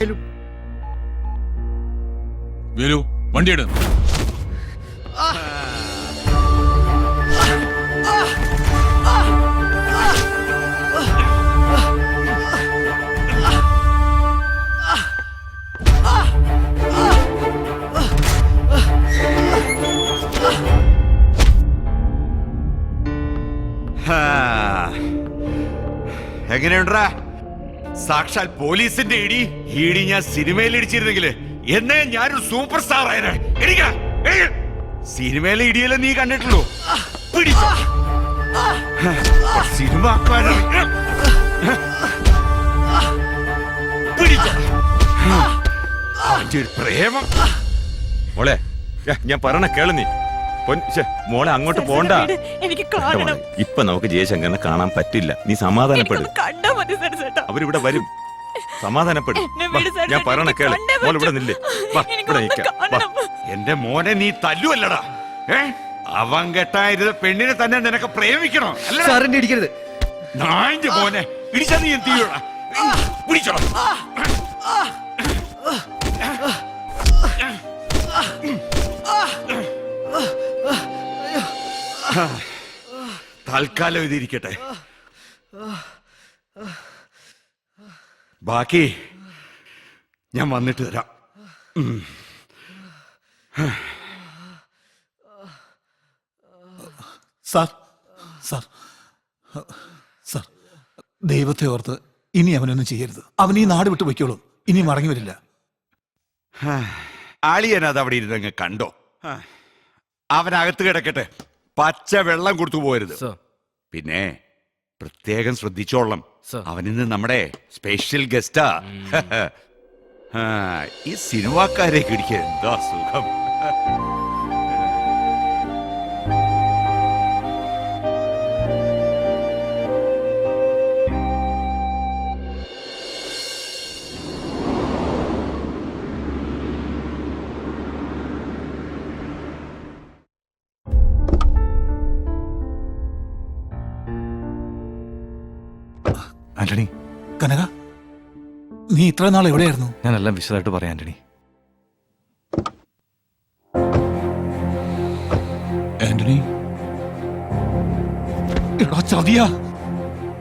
വേലു വണ്ടിയെടു. എങ്ങനെയുണ്ടാ? സാക്ഷാൽ പോലീസിന്റെ ഇടി ഞാൻ സിനിമയിൽ ഇടിച്ചിരുന്നെങ്കില് എന്നെ ഞാനൊരു സൂപ്പർ സ്റ്റാർ ആയനെ. സിനിമയിലെ ഇടിയല്ലേ നീ കണ്ടിട്ടുള്ളൂ. സിനിമ പ്രേമം. മോളെ ഞാൻ പറയണ കേളു നീ. മോളെ അങ്ങോട്ട് പോണ്ട. ഇപ്പൊ നമുക്ക് ജയശങ്കറിനെ കാണാൻ പറ്റില്ല. നീ സമാധാനപ്പെടും. അവരിവിടെ വരും. സമാധാനപ്പെടും. ഞാൻ പറയണ കേള്. മോൾ ഇവിടെ നില്ലേ. എന്റെ മോനെ നീ തല്ലുവല്ലടാ. അവൻ കെട്ടായിരുന്ന പെണ്ണിനെ തന്നെ നിനക്ക് പ്രേമിക്കണോ? സാറിന്റെ ഇടിക്കരുത്. നായിന്റെ മോനെ ഇടിച്ചാ നീ എന്ത് ചെയ്യൂടാ? പിടിച്ചോ. തൽക്കാലം ഇതിരിക്കട്ടെ. ബാക്കി ഞാൻ വന്നിട്ട് തരാം. സാർ സാർ സാർ ദൈവത്തെ ഓർത്ത് ഇനി അവനൊന്നും ചെയ്യരുത്. അവൻ ഈ നാട് വിട്ടു പൊയ്ക്കോളും. ഇനി മടങ്ങി വരില്ല. ആളിയനത് അവിടെ ഇരുന്നങ്ങ് കണ്ടോ? അവനകത്ത് കിടക്കട്ടെ. പച്ച വെള്ളം കൊടുത്തു പോരുത്. പിന്നെ പ്രത്യേകം ശ്രദ്ധിച്ചോളണം. അവനിന്ന് നമ്മുടെ സ്പെഷ്യൽ ഗസ്റ്റാ. ഈ സിനിമാക്കാരെ കിടിക്കുക എന്താ സുഖം. ആന്റണി, കനക, നീ ഇത്ര നാൾ എവിടെയായിരുന്നു? ഞാനെല്ലാം വിശദമായിട്ട് പറയാം ആന്റണി. ആന്റണി, എടാ ചതിയാ,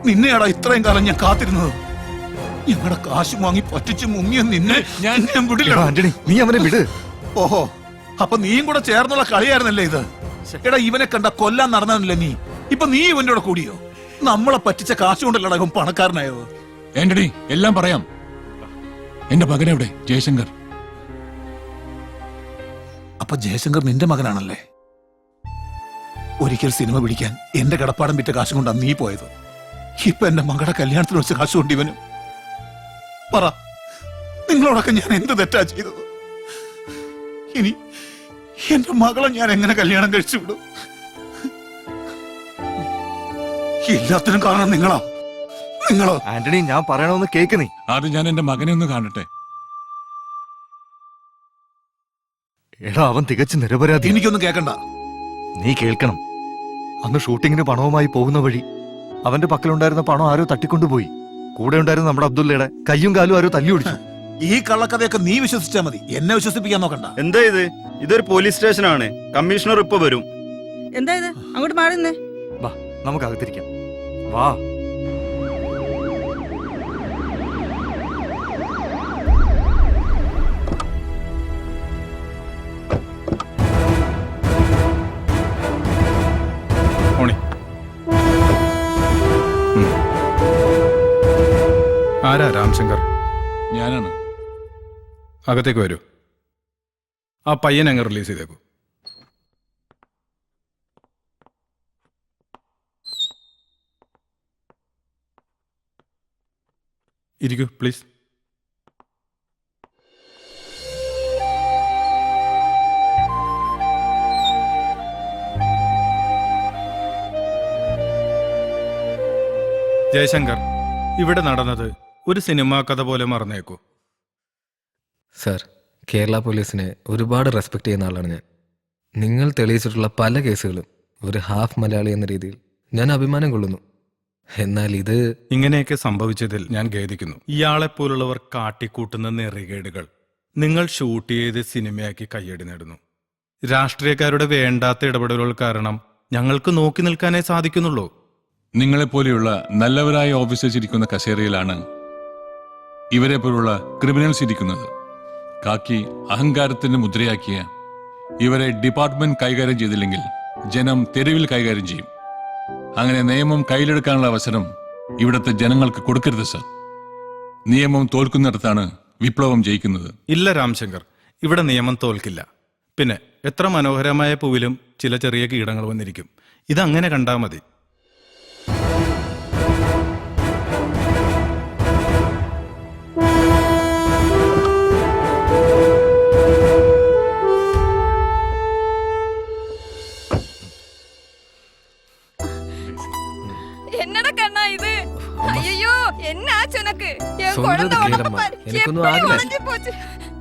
നിന്നെയാടാ ഇത്രയും കാലം ഞാൻ കാത്തിരുന്നത്. ഞങ്ങളുടെ കാശ് വാങ്ങി പറ്റിച്ച് മുങ്ങിയ നിന്നെ ഞാൻ വിടില്ല. ആന്റണി, നീ അവനെ വിട്. ഓഹോ, അപ്പൊ നീയും കൂടെ ചേർന്നുള്ള കളിയായിരുന്നല്ലേ ഇത്? എടാ, ഇവനെ കണ്ട കൊല്ലാൻ നടന്നല്ലേ നീ? ഇപ്പൊ നീ ഇവന്റെ കൂടെ കൂടിയോ? നമ്മളെ പറ്റിച്ച കാശ് കൊണ്ടല്ലടാ ഇവൻ പണക്കാരനായത്. ആന്റണി, എല്ലാം പറയാം. എന്റെ മകനെവിടെ? ജയശങ്കർ. അപ്പൊ ജയശങ്കർ നിന്റെ മകനാണല്ലേ? ഒരിക്കൽ സിനിമ പിടിക്കാൻ എന്റെ കടപ്പാടം വിറ്റ കാശ് കൊണ്ടാ നീ പോയത്. ഇപ്പൊ എന്റെ മകളുടെ കല്യാണത്തിന് വെച്ച കാശ് കൊണ്ട് ഇവനും. പറ, നിങ്ങളോടൊക്കെ ഞാൻ എന്ത് തെറ്റാ ചെയ്തത്? ഇനി എന്റെ മകളെ ഞാൻ എങ്ങനെ കല്യാണം കഴിച്ചു വിടും? എല്ലാത്തിനും കാരണം നിങ്ങളോ? ആന്റണി, ഞാൻ പറയണമെന്ന് കേക്ക് നീ. ആദ്യം ഞാൻ എന്റെ മകനെ ഒന്ന് കാണട്ടെ. എടാ, അവൻ തികച്ചും നിരപരാധി. എനിക്കൊന്നും കേൾക്കണ്ട. നീ കേൾക്കണം. അന്ന് ഷൂട്ടിങ്ങിന് പണവുമായി പോകുന്ന വഴി അവന്റെ പക്കലുണ്ടായിരുന്ന പണം ആരോ തട്ടിക്കൊണ്ടുപോയി. കൂടെ ഉണ്ടായിരുന്ന നമ്മുടെ അബ്ദുള്ളയുടെ കയ്യും കാലും ആരോ തല്ലി ഓടിച്ചു. ഈ കള്ളക്കഥയൊക്കെ നീ വിശ്വസിച്ചാ മതി, എന്നെ വിശ്വസിപ്പിക്കാൻ നോക്കണ്ട. എന്താ ഇതൊരു പോലീസ് സ്റ്റേഷനാണ്. കമ്മീഷണർ ഇപ്പൊ വരും. എന്താ ഇത്? അങ്ങോട്ട് മാറുന്നേ. വാ, നമുക്ക് അകത്തിരിക്കാം. വാ. ആരാ രാംശങ്കർ? ഞാനാണ്. അകത്തേക്ക് വരൂ. ആ പയ്യനെ അങ്ങ് റിലീസ് ചെയ്തേക്കൂ. ഇരിക്കൂ പ്ലീസ്. ജയശങ്കർ, ഇവിടെ നടന്നത് ഒരു സിനിമാ കഥ പോലെ മറന്നേക്കൂ. സാർ, കേരള പോലീസിനെ ഒരുപാട് റെസ്പെക്ട് ചെയ്യുന്ന ആളാണ് ഞാൻ. നിങ്ങൾ തെളിയിച്ചിട്ടുള്ള പല കേസുകളും ഒരു ഹാഫ് മലയാളി എന്ന രീതിയിൽ ഞാൻ അഭിമാനം കൊള്ളുന്നു. എന്നാൽ ഇത് ഇങ്ങനെയൊക്കെ സംഭവിച്ചതിൽ ഞാൻ ഖേദിക്കുന്നു. ഇയാളെപ്പോലുള്ളവർ കാട്ടിക്കൂട്ടുന്ന നെറികേടുകൾ നിങ്ങൾ ഷൂട്ട് ചെയ്ത് സിനിമയാക്കി കയ്യടി നേടുന്നു. രാഷ്ട്രീയക്കാരുടെ വേണ്ടാത്ത ഇടപെടലുകൾ കാരണം ഞങ്ങൾക്ക് നോക്കി നിൽക്കാനേ സാധിക്കുന്നുള്ളൂ. നിങ്ങളെപ്പോലെയുള്ള നല്ലവരായ ഓഫീസേഴ്സ് ഇരിക്കുന്ന കസേരയിലാണ് ഇവരെ പോലുള്ള ക്രിമിനൽസ് ഇരിക്കുന്നത്. കാക്കി അഹങ്കാരത്തിന്റെ മുദ്രയാക്കിയ ഇവരെ ഡിപ്പാർട്ട്മെന്റ് കൈകാര്യം ചെയ്തില്ലെങ്കിൽ ജനം തെരുവിൽ കൈകാര്യം ചെയ്യും. അങ്ങനെ നിയമം കയ്യിലെടുക്കാനുള്ള അവസരം ഇവിടുത്തെ ജനങ്ങൾക്ക് കൊടുക്കരുത് സർ. നിയമം തോൽക്കുന്നിടത്താണ് വിപ്ലവം ജയിക്കുന്നത്. ഇല്ല രാംശങ്കർ, ഇവിടെ നിയമം തോൽക്കില്ല. പിന്നെ എത്ര മനോഹരമായ പൂവിലും ചില ചെറിയ കീടങ്ങൾ വന്നിരിക്കും. ഇതങ്ങനെ കണ്ടാൽ മതി. என்னடா கண்ணா இது? ஐயோ என்ன ஆச்சு உனக்கு? என் சொல்றது குழந்தை உடம்பு கேளம்மா. பாரு. எனക്കൊന്നും எப்படி ஆகல. உடைஞ்சு போச்சு.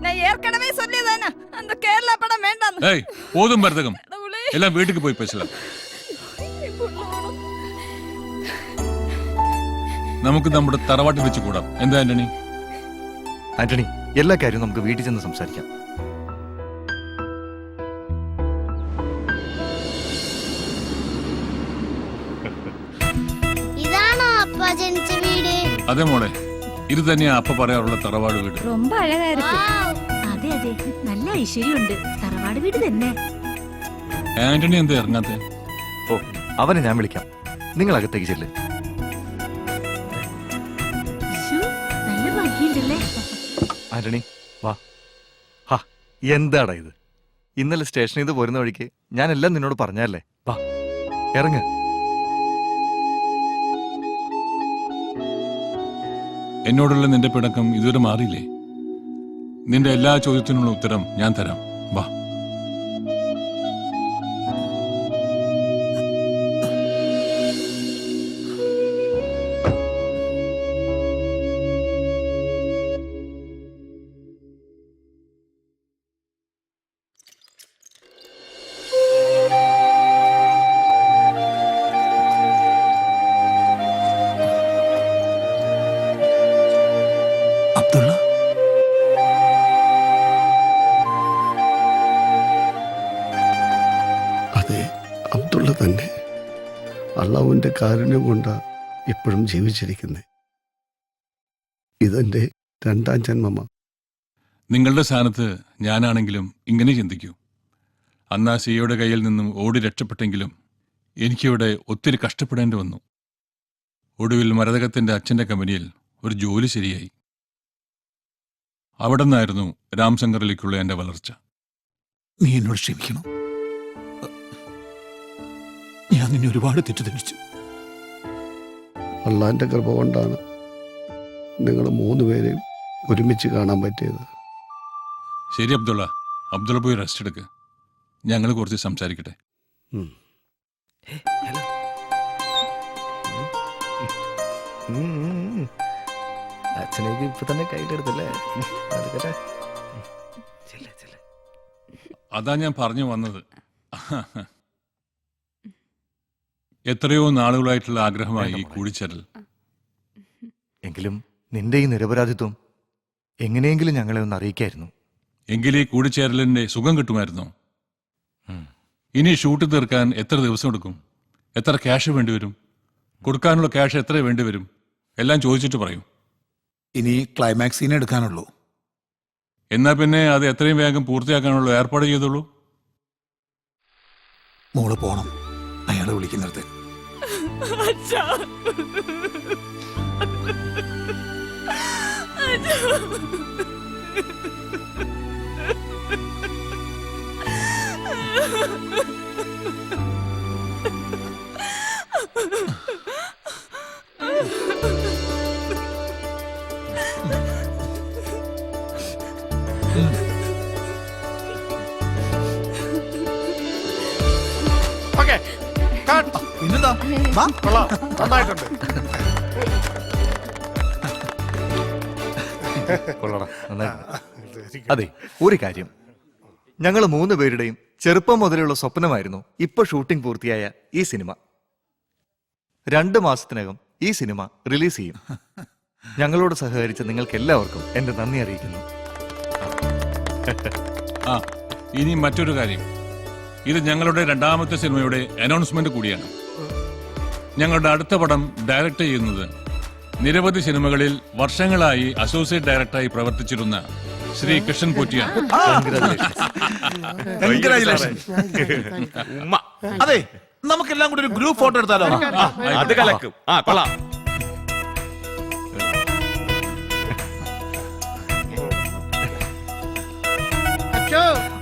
நான் ஏற்கனவே சொல்லியதானே அந்த கேரளா படம் வேண்டாம். ഏയ് പോതും മരുതകം கடவுளே. എല്ലാം വീട്ടിക്ക് പോയി പേശലാം. നമുക്ക് നമ്മുടെ തറവാട്ടിൽ വെച്ച് കൂടാം. എന്താ ആന്റണി? ആന്റണി, എല്ലാ കാര്യവും നമുക്ക് വീട്ടിൽ ചെന്ന് സംസാരിക്കാം. ഇതാണോ അപ്പ ജനിച്ച വീട്? അതെ മോളെ, ഇത് തന്നെയാ അപ്പ പറയാറുള്ള തറവാട് വീട്. ரொம்ப அழகா இருக்கு. അതെ അതെ, നല്ല ഐശ്വര്യമുണ്ട്. തറവാട് വീട് തന്നെ. ആന്റണി എന്താ ഇറങ്ങാത്തെ? ഓ, അവനെ ഞാൻ വിളിക്കാം. നിങ്ങൾ അകത്തേക്ക് ചെല്ല്. ശ്ശോ, നല്ല ഭംഗിയുണ്ടല്ലേ. ആന്റണി, വാ. ഹാ, എന്താടാ ഇത്? ഇന്നലെ സ്റ്റേഷനിൽ നിന്ന് പോരുന്ന വഴിക്ക് ഞാൻ എല്ലാം നിന്നോട് പറഞ്ഞല്ലേ. വാ, ഇറങ്ങ്. എന്നോടുള്ള നിന്റെ പിണക്കം ഇതുവരെ മാറിയില്ലേ? നിന്റെ എല്ലാ ചോദ്യത്തിനുള്ള ഉത്തരം ഞാൻ തരാം. വാ. അബ്ദുള്ള, അതെ, അബ്ദുള്ള തന്നെ. അള്ളാഹുവിൻ്റെ കാരുണ്യം കൊണ്ടാ ഇപ്പോഴും ജീവിച്ചിരിക്കുന്നത്. ഇതെന്റെ രണ്ടാം ജന്മമാ. നിങ്ങളുടെ സ്ഥാനത്ത് ഞാനാണെങ്കിലും ഇങ്ങനെ ചിന്തിക്കൂ. അന്ന് ആ സിയുടെ കയ്യിൽ നിന്നും ഓടി രക്ഷപ്പെട്ടെങ്കിലും എനിക്കിവിടെ ഒത്തിരി കഷ്ടപ്പെടേണ്ടി വന്നു. ഒടുവിൽ മരതകത്തിന്റെ അച്ഛന്റെ കമ്പനിയിൽ ഒരു ജോലി ശരിയായി. അവിടെ നിന്നായിരുന്നു രാംശങ്കറിലേക്കുള്ള എന്റെ വളർച്ച. നീ എന്നോട് ക്ഷമിക്കണം. ഞാൻ നിന്നെ ഒരുപാട് തെറ്റിദ്ധരിച്ചു. അള്ളാഹിൻ്റെ കൃപ കൊണ്ടാണ് നിങ്ങൾ മൂന്നുപേരെയും ഒരുമിച്ച് കാണാൻ പറ്റിയത്. ശരി അബ്ദുള്ള, അബ്ദുള്ള പോയി റെസ്റ്റ് എടുക്ക്. ഞങ്ങൾ കുറച്ച് സംസാരിക്കട്ടെ. ഹലോ. അച്ഛനേക്ക് ഇപ്പൊ തന്നെ കയ്യിലെടുത്തല്ലേ. നടക്കട്ടെ. ചെല്ല്, ചെല്ല്. അതാ ഞാൻ പറഞ്ഞു വന്നത്. എത്രയോ നാളുകളായിട്ടുള്ള ആഗ്രഹമായി ഈ കൂടിച്ചേരൽ. എങ്കിലും നിന്റെ ഈ നിരപരാധിത്വം എങ്ങനെയെങ്കിലും ഞങ്ങളെ ഒന്ന് അറിയിക്കായിരുന്നു. എങ്കിൽ ഈ കൂടിച്ചേരലിന്റെ സുഖം കിട്ടുമായിരുന്നോ? ഇനി ഷൂട്ട് തീർക്കാൻ എത്ര ദിവസം എടുക്കും? എത്ര ക്യാഷ് വേണ്ടിവരും? കൊടുക്കാനുള്ള ക്യാഷ് എത്ര വേണ്ടിവരും? എല്ലാം ചോദിച്ചിട്ട് പറയും. ഇനി ക്ലൈമാക്സ് സീൻ എടുക്കാനുള്ളൂ. എന്നാ പിന്നെ അത് എത്രയും വേഗം പൂർത്തിയാക്കാനുള്ള ഏർപ്പാട് ചെയ്തോളൂ. മോള് പോണം, അയാളെ വിളിക്കുന്നിടത്ത്. അച്ഛാ. അച്ഛാ. പിന്നെന്താ? വാ. കൊള്ളടാ, നന്നായി. അതെ, ഒരു കാര്യം, ഞങ്ങൾ 3 പേരുടെയും ചെറുപ്പം മുതലുള്ള സ്വപ്നമായിരുന്നു ഇപ്പൊ ഷൂട്ടിംഗ് പൂർത്തിയായ ഈ സിനിമ. 2 മാസത്തിനകം ഈ സിനിമ റിലീസ് ചെയ്യും. ഞങ്ങളോട് സഹകരിച്ച നിങ്ങൾക്ക് എല്ലാവർക്കും എന്റെ നന്ദി അറിയിക്കുന്നു. ആ ഇനി മറ്റൊരു കാര്യം, ഇത് ഞങ്ങളുടെ രണ്ടാമത്തെ സിനിമയുടെ അനൗൺസ്മെന്റ് കൂടിയാണ്. ഞങ്ങളുടെ അടുത്ത പടം ഡയറക്റ്റ് ചെയ്യുന്നത് നിരവധി സിനിമകളിൽ വർഷങ്ങളായി അസോസിയേറ്റ് ഡയറക്ടറായി പ്രവർത്തിച്ചിരുന്ന ശ്രീ കൃഷ്ണൻ പോറ്റിയാണ്. ഉമ്മ അതെ, നമുക്കെല്ലാം കൂടി ഒരു ഗ്രൂപ്പ് ഫോട്ടോ എടുത്താലോ? അത് കലക്കും. ആ കൊള്ളാം.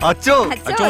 അച്ചോ അച്ചോ,